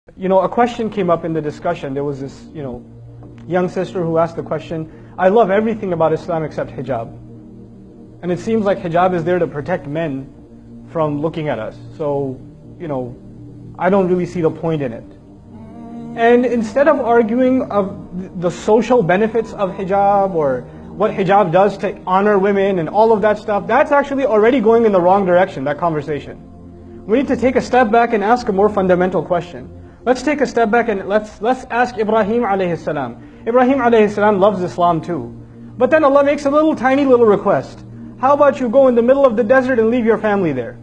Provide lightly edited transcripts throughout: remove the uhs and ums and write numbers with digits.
A question came up in the discussion. There was this, young sister who asked the question, I love everything about Islam except hijab. And it seems like hijab is there to protect men from looking at us. So, I don't really see the point in it. And instead of arguing of the social benefits of hijab or what hijab does to honor women and all of that stuff, that's actually already going in the wrong direction, that conversation. We need to take a step back and ask a more fundamental question. Let's take a step back and let's ask Ibrahim alayhi salam. Ibrahim alayhi salam loves Islam too. But then Allah makes a tiny little request. How about you go in the middle of the desert and leave your family there?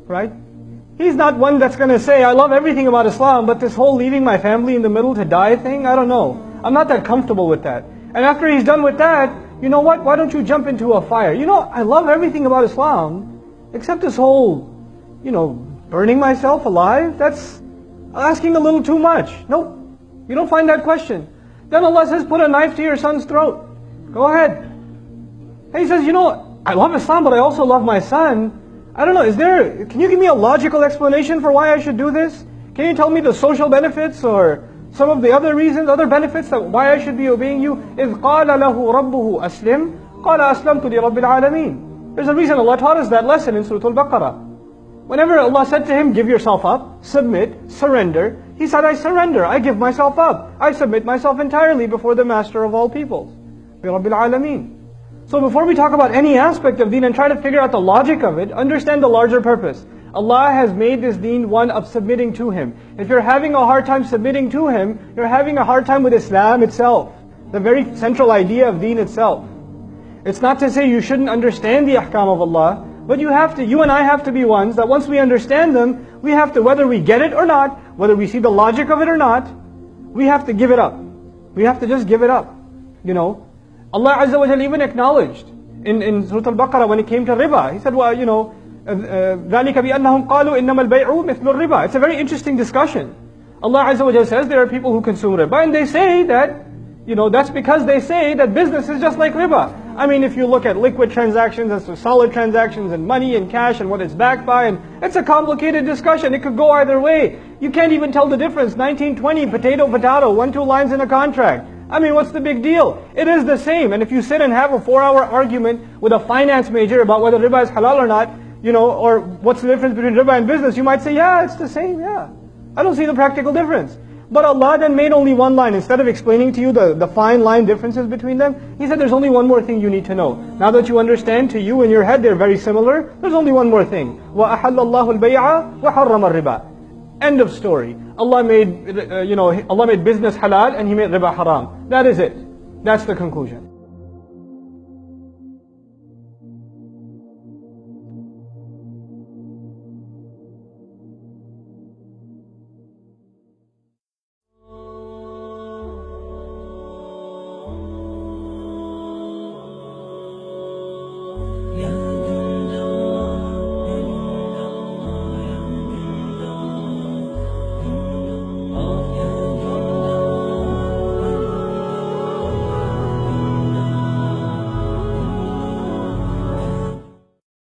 Right? He's not one that's going to say, I love everything about Islam, but this whole leaving my family in the middle to die thing, I don't know. I'm not that comfortable with that. And after he's done with that, you know what? Why don't you jump into a fire? I love everything about Islam, except this whole, burning myself alive. That's asking a little too much. Nope. You don't find that question. Then Allah says, put a knife to your son's throat. Go ahead. And he says, I love Islam, but I also love my son. I don't know, can you give me a logical explanation for why I should do this? Can you tell me the social benefits or some of the other reasons, other benefits that why I should be obeying you? إِذْ قَالَ لَهُ رَبُّهُ أَسْلِمْ قَالَ أَسْلَمْتُ لِرَبِّ الْعَالَمِينَ. There's a reason Allah taught us that lesson in Surah Al-Baqarah. Whenever Allah said to him, give yourself up, submit, surrender, he said, I surrender, I give myself up. I submit myself entirely before the master of all peoples, بِرَبِّ الْعَالَمِينَ. So before we talk about any aspect of deen and try to figure out the logic of it, understand the larger purpose. Allah has made this deen one of submitting to Him. If you're having a hard time submitting to Him, you're having a hard time with Islam itself, the very central idea of deen itself. It's not to say you shouldn't understand the ahkam of Allah, but you and I have to be ones that once we understand them, we have to, whether we get it or not, whether we see the logic of it or not, we have to give it up. We have to just give it up. Allah Azza wa Jalla even acknowledged in Surah Al-Baqarah when it came to riba. He said, ذَلِكَ بِأَنَّهُمْ قَالُوا إِنَّمَا الْبَيْعُ مِثْلُ الرِّبَى. It's a very interesting discussion. Allah Azza wa Jalla says there are people who consume riba and they say that, that's because they say that business is just like riba. I mean, if you look at liquid transactions and solid transactions and money and cash and what it's backed by, and it's a complicated discussion. It could go either way. You can't even tell the difference. 1920, potato, 1-2 lines in a contract. I mean, what's the big deal? It is the same. And if you sit and have a 4-hour argument with a finance major about whether riba is halal or not, or what's the difference between riba and business, you might say, yeah, it's the same, yeah. I don't see the practical difference. But Allah then made only one line. Instead of explaining to you the fine line differences between them, He said there's only one more thing you need to know. Now that you understand, to you in your head they're very similar, there's only one more thing. وَأَحَلَّ اللَّهُ الْبَيْعَ وَحَرَّمَ الرِّبَى. End of story. Allah made business halal and He made riba haram. That is it. That's the conclusion.